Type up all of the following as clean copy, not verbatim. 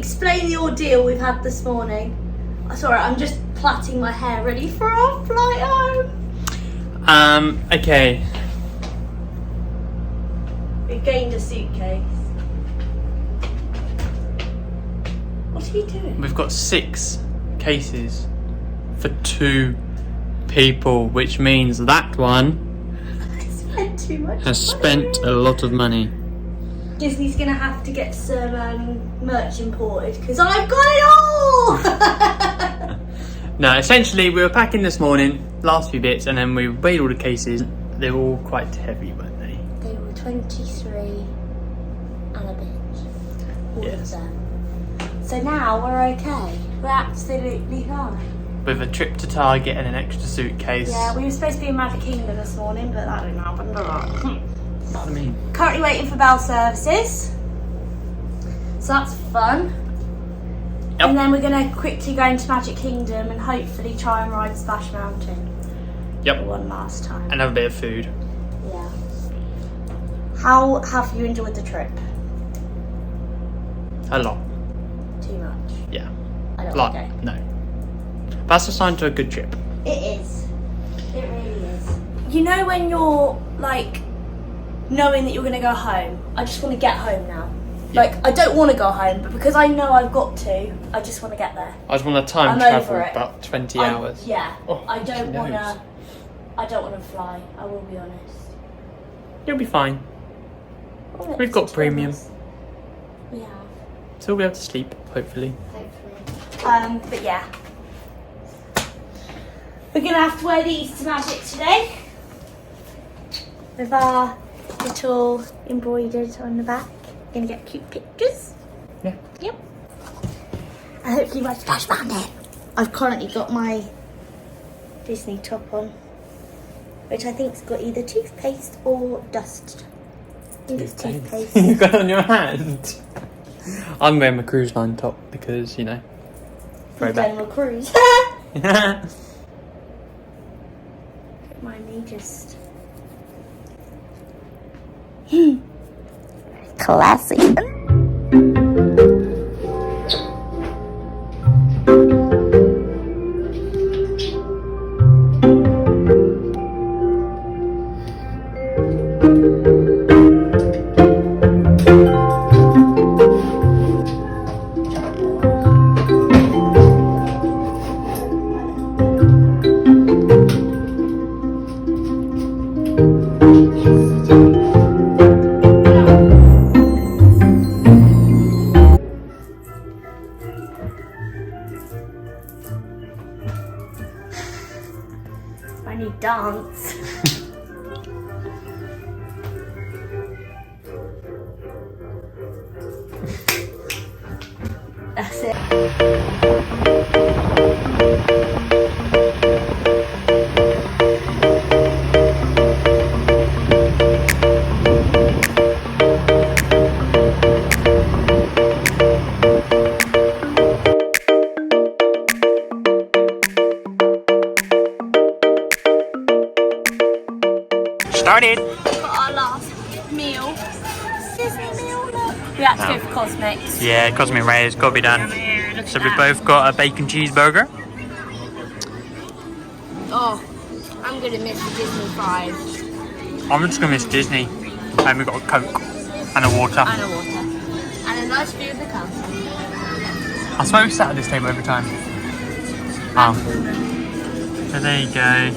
explain the ordeal we've had this morning. Sorry, I'm just plaiting my hair ready for our flight home. Okay. We gained a suitcase. What are you doing? We've got 6 cases for 2 people, which means that one I spent too much has money. spent a lot of money. Disney's gonna have to get some merch imported because I've got it all! No, essentially we were packing this morning, last few bits, and then we weighed all the cases. They were all quite heavy, weren't they? They were 23 and a bit. All Yes. of them. So now we're okay. We're absolutely fine. With a trip to Target and an extra suitcase. Yeah, we were supposed to be in Magic Kingdom this morning, but that didn't happen. What do I mean? Currently waiting for bell services. So that's fun. Yep. And then we're going to quickly go into Magic Kingdom and hopefully try and ride Splash Mountain. Yep. For one last time. And have a bit of food. Yeah. How have you enjoyed the trip? A lot. Too much. Yeah. I don't Lot. like it. No. That's a sign to a good trip. It is. It really is. You know when you're like knowing that you're going to go home? I just want to get home now. Yeah. Like, I don't want to go home, but because I know I've got to, I just want to get there. I just want to time I'm travel over it. about 20 hours. Yeah. Oh, I don't she want knows. to. I don't want to fly. I will be honest. You'll be fine. Oh, We've got it's premium. Thomas. We have, So we'll be able to sleep, hopefully. hopefully. But yeah. We're going to have to wear these to Magic today. With our little embroidered on the back. Gonna get cute pictures. Yeah. Yep. And hopefully my Splash Mountain. I've currently got my Disney top on, which I think's got either toothpaste or dust. I think it's toothpaste. You got it on your hand. I'm wearing my cruise line top because, you know, throwback. General Cruise. My knee just. Classic. I need dance. That's it. Started. For our last meal. Disney meal, look. We had to go for Cosmics. Yeah, Cosmic Ray's got to be done. So we've both got a bacon cheeseburger. Oh, I'm gonna miss the Disney fries. I'm just going to miss Disney. And we've got a Coke and a water. And a water. And a nice view of the castle. I swear we sat at this table every time. Wow. So there you go.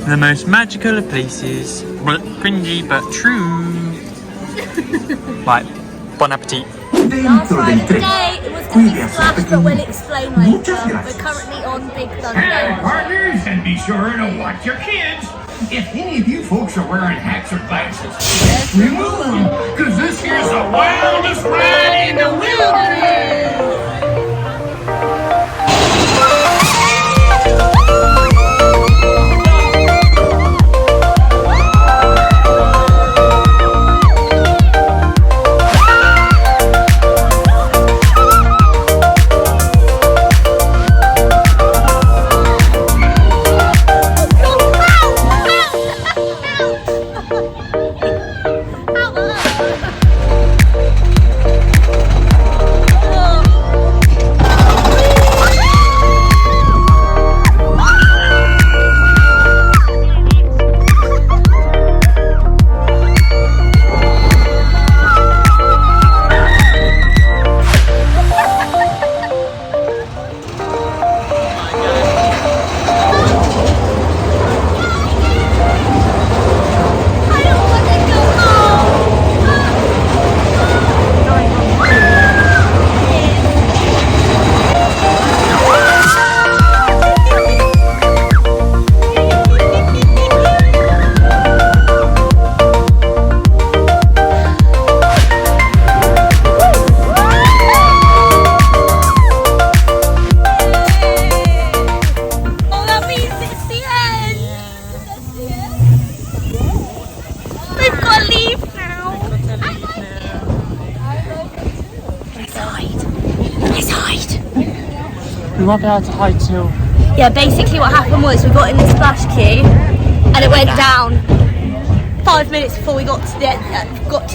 The most magical of places. Well, cringy but true. Right, bon appetit. Last ride of the day, it was going to be Splash, but we'll explain later. We're currently on Big Thunder. Hello, partners, and be sure to watch your kids. If any of you folks are wearing hats or glasses, just remove them, because this here's the wildest ride in the wilderness. won't be able to hide till... Yeah, basically what happened was we got in the splash queue and it went down 5 minutes before we got to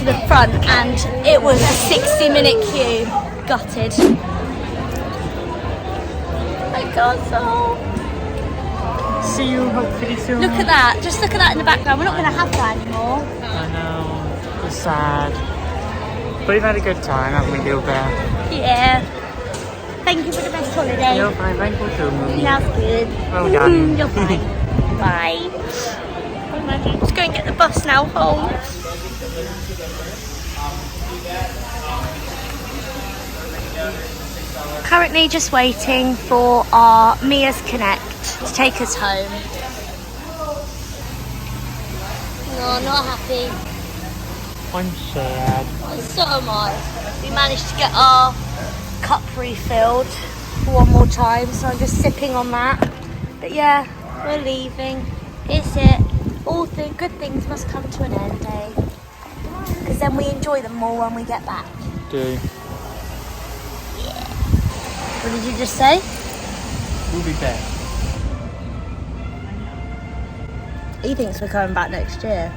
the front, and it was a 60-minute queue. Gutted. My God, so... See you hopefully soon. Look at that. Just look at that in the background. We're not going to have that anymore. I know. It's sad. But we've had a good time, haven't we, little bear? Yeah. Thank you for the best holiday. You're fine. Thank you too, Mummy. That's good. Well done. You're fine. Bye. Let's go and get the bus now home. Currently just waiting for our Mia's Connect to take us home. No, not happy. I'm sad. So am I. We managed to get our cup refilled for one more time, so I'm just sipping on that. But yeah, we're leaving. It's it. All good things must come to an end, eh? Because then we enjoy them more when we get back. Do. What did you just say? We'll be back. He thinks we're coming back next year.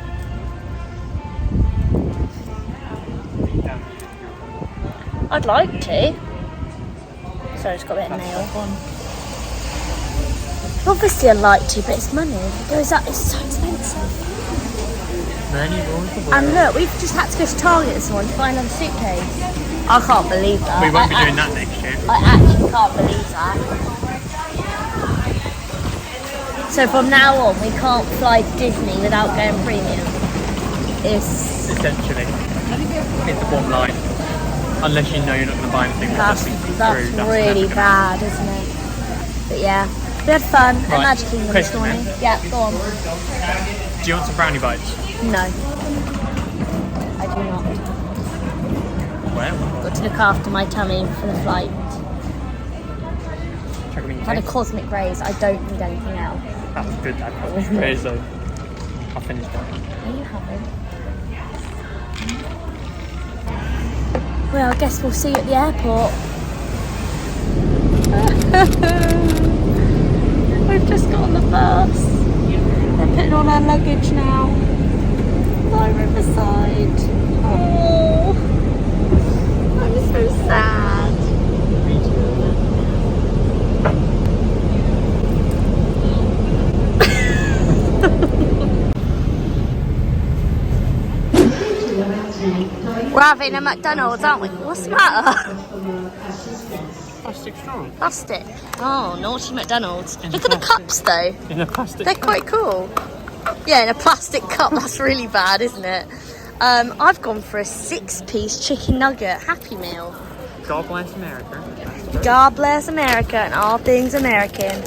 I'd like to. So I just got a bit of nail. Obviously I'd like to, but it's money. It goes up, it's so expensive. Many rules the world. And look, we've just had to go to Target this morning to find a suitcase. I can't believe that. We won't be doing that next year. I actually can't believe that. So from now on, we can't fly to Disney without going premium. It's Essentially. It's the bottom line. Unless you know you're not going to buy anything that's really bad, isn't it? But yeah, we had fun at Magic Kingdom this Question, morning. Yeah, go on. Do you want some brownie bites? No, I do not. Well, Got to look after my tummy for the flight. Had a cosmic raise. I don't need anything else. That's good, that cosmic raise though. I'll finish that. Are you happy? Well, I guess we'll see you at the airport. We've just got on the bus. They're putting on our luggage now. By Riverside. Oh, I'm so sad. We're having a McDonald's, aren't we? What's the matter? Plastic straw. Plastic. Oh, naughty McDonald's. Look at the cups though. In a plastic They're cup. quite cool. Yeah, in a plastic cup. That's really bad, isn't it? I've gone for a 6-piece chicken nugget Happy Meal. God bless America. God bless America and all things American.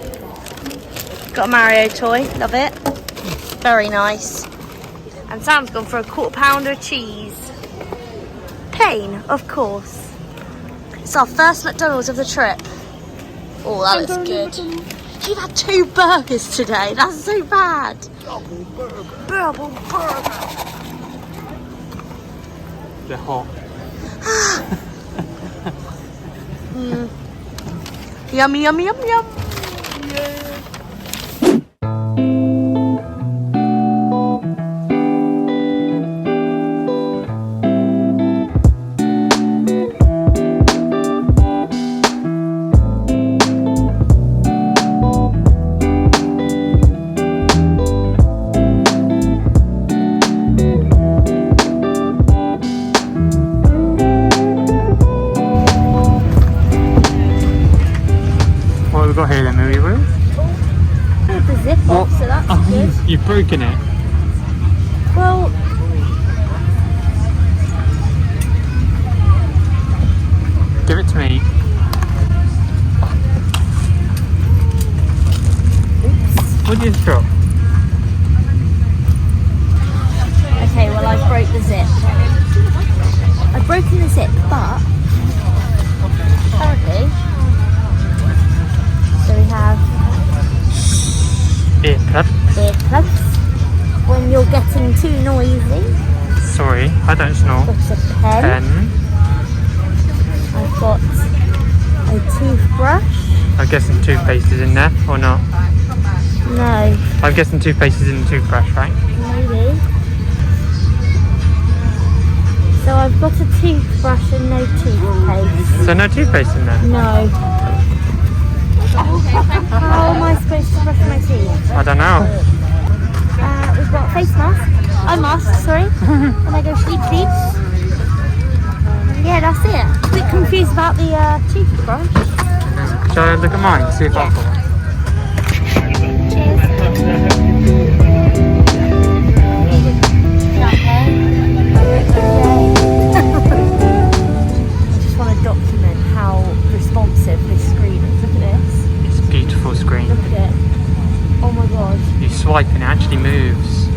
Got a Mario toy. Love it. Very nice. And Sam's gone for a £1/4 of cheese. Plain, of course. It's our first McDonald's of the trip. Oh, that looks good. You've had 2 burgers today. That's so bad. Double burger. Double burger. They're hot. Yummy, yummy, yum, yum. Got here then, Movie Will. The zip off, so that's good. You've broken it. Well, Give it to me. What did you just drop? okay, well I broke the zip. I've broken the zip, but apparently, so we have earplugs when you're getting too noisy. Sorry, I don't snore. Got a pen. I've got a toothbrush. I'm guessing toothpaste is in there, or not? No. I'm guessing toothpaste is in the toothbrush, right? Maybe. So I've got a toothbrush and no toothpaste. So no toothpaste in there? No. How am I supposed to brush my teeth? I don't know. We've got a face mask. Eye mask, sorry. And I go sleep. Yeah, that's it. A bit confused about the toothbrush. Shall I look at mine, see if I've got one? Cheers. I just want to document how responsive this screen is. Look at this. It's a beautiful screen. Look at it. Oh my god. You swipe and it actually moves.